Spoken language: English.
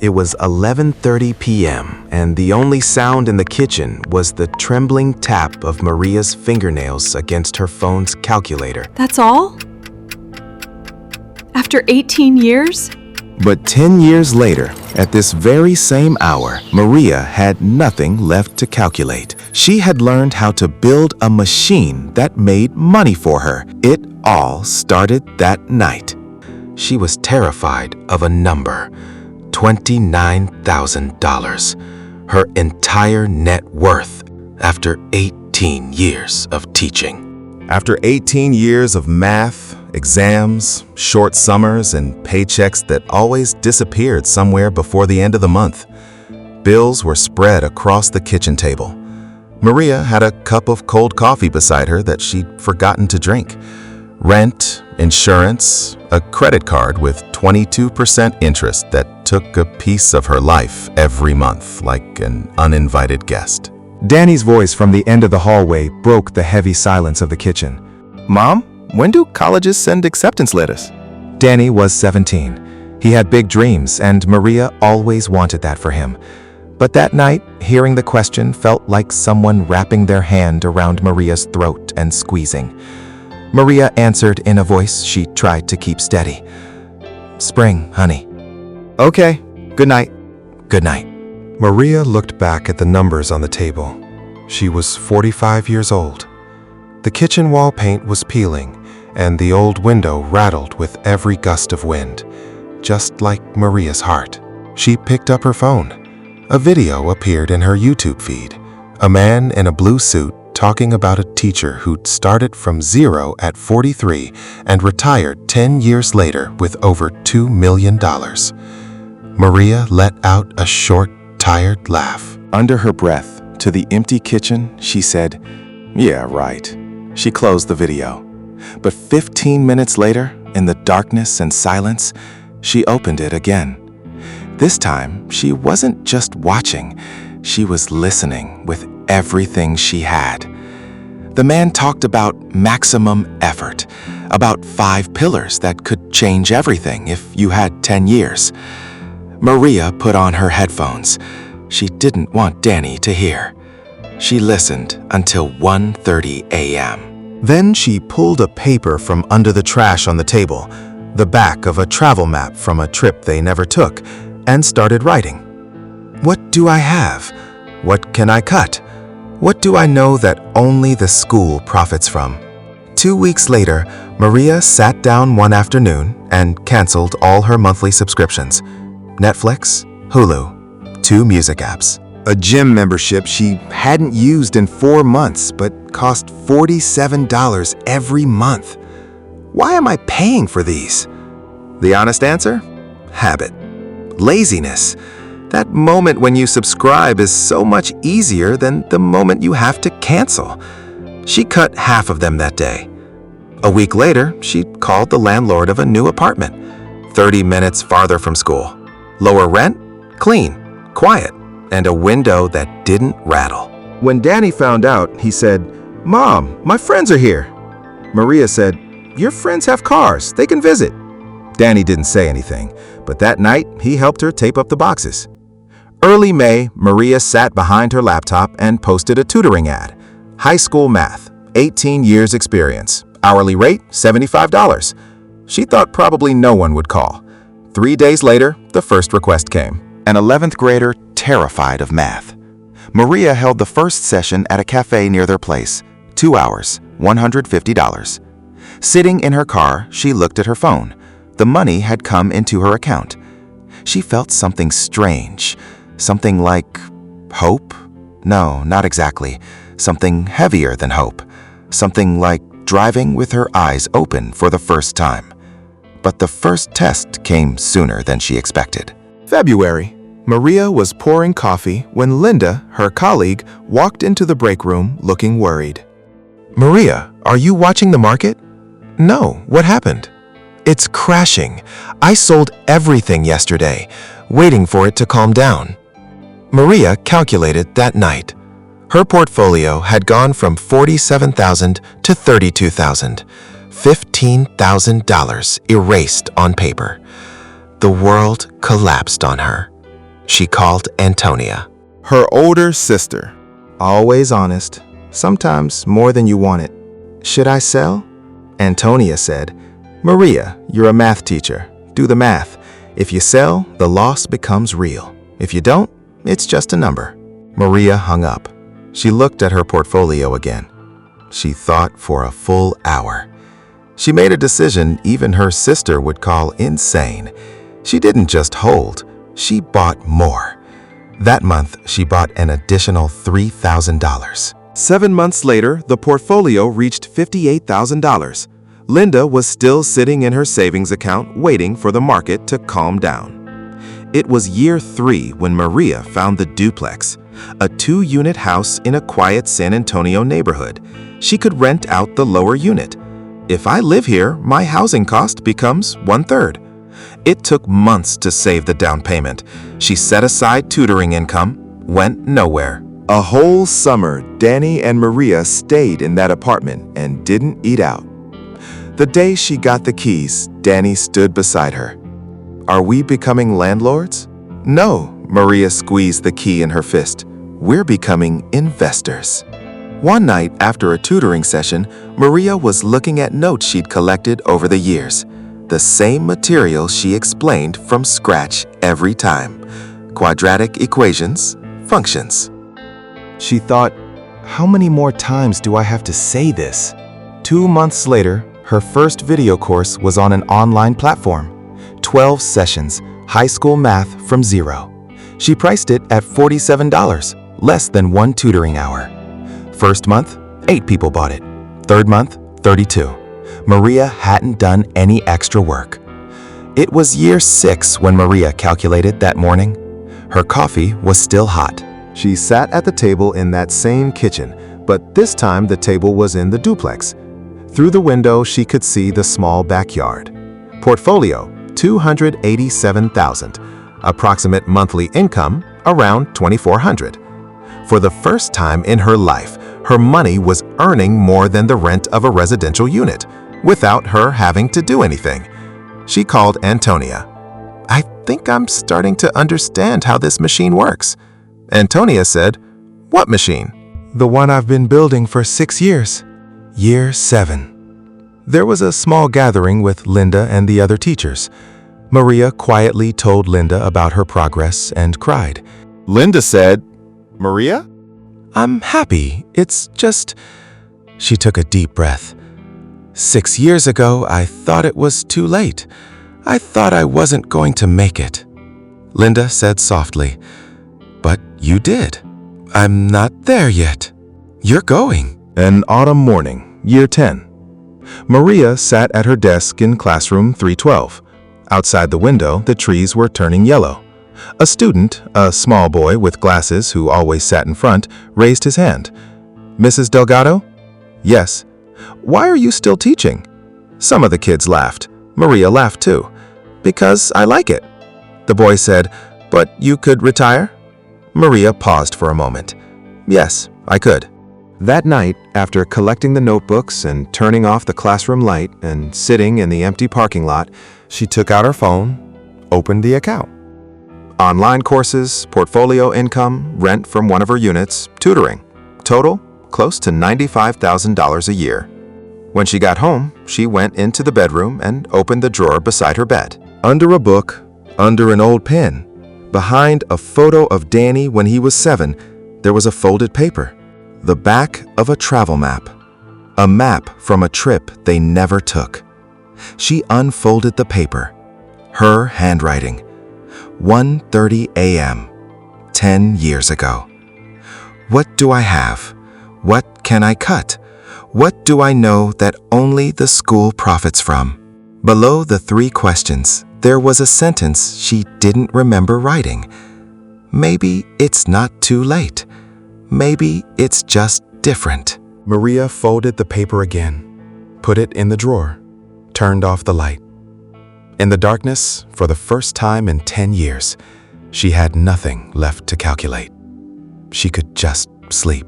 It was 11:30 p.m., and the only sound in the kitchen was the trembling tap of Maria's fingernails against her phone's calculator. That's all? After 18 years? But 10 years later, at this very same hour, Maria had nothing left to calculate. She had learned how to build a machine that made money for her. It all started that night. She was terrified of a number. $29,000, her entire net worth after 18 years of teaching. After 18 years of math, exams, short summers, and paychecks that always disappeared somewhere before the end of the month, bills were spread across the kitchen table. Maria had a cup of cold coffee beside her that she'd forgotten to drink. Rent, insurance, a credit card with 22% interest that took a piece of her life every month like an uninvited guest. Danny's voice from the end of the hallway broke the heavy silence of the kitchen. Mom, when do colleges send acceptance letters? Danny was 17. He had big dreams, and Maria always wanted that for him. But that night, hearing the question felt like someone wrapping their hand around Maria's throat and squeezing. Maria answered in a voice she tried to keep steady. "Spring, honey." Okay, good night. "Good night." Maria looked back at the numbers on the table. She was 45 years old. The kitchen wall paint was peeling, and the old window rattled with every gust of wind, just like Maria's heart. She picked up her phone. A video appeared in her YouTube feed. A man in a blue suit talking about a teacher who'd started from zero at 43 and retired 10 years later with over $2 million. Maria let out a short, tired laugh. Under her breath, to the empty kitchen, she said, "Yeah, right." She closed the video. But 15 minutes later, in the darkness and silence, she opened it again. This time, she wasn't just watching, she was listening with everything she had. The man talked about maximum effort, about 5 pillars that could change everything if you had 10 years. Maria put on her headphones. She didn't want Danny to hear. She listened until 1:30 a.m. Then she pulled a paper from under the trash on the table, the back of a travel map from a trip they never took, and started writing. What do I have? What can I cut? What do I know that only the school profits from? 2 weeks later, Maria sat down one afternoon and canceled all her monthly subscriptions. Netflix, Hulu, 2 music apps. A gym membership she hadn't used in 4 months but cost $47 every month. Why am I paying for these? The honest answer? Habit. Laziness. That moment when you subscribe is so much easier than the moment you have to cancel. She cut half of them that day. A week later, she called the landlord of a new apartment, 30 minutes farther from school. Lower rent, clean, quiet, and a window that didn't rattle. When Danny found out, he said, "Mom, my friends are here." Maria said, "Your friends have cars, they can visit." Danny didn't say anything, but that night he helped her tape up the boxes. Early May, Maria sat behind her laptop and posted a tutoring ad. High school math, 18 years experience, hourly rate $75. She thought probably no one would call. 3 days later, the first request came. An 11th grader terrified of math. Maria held the first session at a cafe near their place. 2 hours, $150. Sitting in her car, she looked at her phone. The money had come into her account. She felt something strange, something like hope? No, not exactly. Something heavier than hope. Something like driving with her eyes open for the first time. But the first test came sooner than she expected. February. Maria was pouring coffee when Linda, her colleague, walked into the break room looking worried. "Maria, are you watching the market?" "No, what happened?" "It's crashing. I sold everything yesterday, waiting for it to calm down." Maria calculated that night. Her portfolio had gone from $47,000 to $32,000, $15,000 erased on paper. The world collapsed on her. She called Antonia. Her older sister. Always honest, sometimes more than you wanted. Should I sell? Antonia said, Maria, you're a math teacher. Do the math. If you sell, the loss becomes real. If you don't, it's just a number. Maria hung up. She looked at her portfolio again. She thought for a full hour. She made a decision even her sister would call insane. She didn't just hold, she bought more. That month, she bought an additional $3,000. 7 months later, the portfolio reached $58,000. Linda was still sitting in her savings account waiting for the market to calm down. It was year 3 when Maria found the duplex, a 2-unit house in a quiet San Antonio neighborhood. She could rent out the lower unit. If I live here, my housing cost becomes 1/3. It took months to save the down payment. She set aside tutoring income, went nowhere. A whole summer, Danny and Maria stayed in that apartment and didn't eat out. The day she got the keys, Danny stood beside her. Are we becoming landlords? No, Maria squeezed the key in her fist. We're becoming investors. One night after a tutoring session, Maria was looking at notes she'd collected over the years. The same material she explained from scratch every time. Quadratic equations, functions. She thought, how many more times do I have to say this? 2 months later, her first video course was on an online platform. 12 sessions, high school math from zero. She priced it at $47, less than 1 tutoring hour. First month, 8 people bought it. Third month, 32. Maria hadn't done any extra work. It was year 6 when Maria calculated that morning. Her coffee was still hot. She sat at the table in that same kitchen, but this time the table was in the duplex. Through the window, she could see the small backyard. Portfolio, $287,000. Approximate monthly income, around $2,400. For the first time in her life, her money was earning more than the rent of a residential unit, without her having to do anything. She called Antonia. I think I'm starting to understand how this machine works. Antonia said, What machine? The one I've been building for 6 years. Year 7. There was a small gathering with Linda and the other teachers. Maria quietly told Linda about her progress and cried. Linda said, Maria? I'm happy. It's just... She took a deep breath. 6 years ago, I thought it was too late. I thought I wasn't going to make it. Linda said softly, But you did. I'm not there yet. You're going. An autumn morning, year 10. Maria sat at her desk in classroom 312. Outside the window, the trees were turning yellow. A student, a small boy with glasses who always sat in front, raised his hand. Mrs. Delgado? Yes. Why are you still teaching? Some of the kids laughed. Maria laughed too. Because I like it. The boy said, But you could retire? Maria paused for a moment. Yes, I could. That night, after collecting the notebooks and turning off the classroom light and sitting in the empty parking lot, she took out her phone, opened the account. Online courses, portfolio income, rent from one of her units, tutoring. Total, close to $95,000 a year. When she got home, she went into the bedroom and opened the drawer beside her bed. Under a book, under an old pen, behind a photo of Danny when he was 7, there was a folded paper. The back of a travel map. A map from a trip they never took. She unfolded the paper. Her handwriting. 1:30 a.m. 10 years ago. What do I have? What can I cut? What do I know that only the school profits from? Below the 3 questions, there was a sentence she didn't remember writing. Maybe it's not too late. Maybe it's just different. Maria folded the paper again, put it in the drawer, turned off the light. In the darkness, for the first time in 10 years, she had nothing left to calculate. She could just sleep.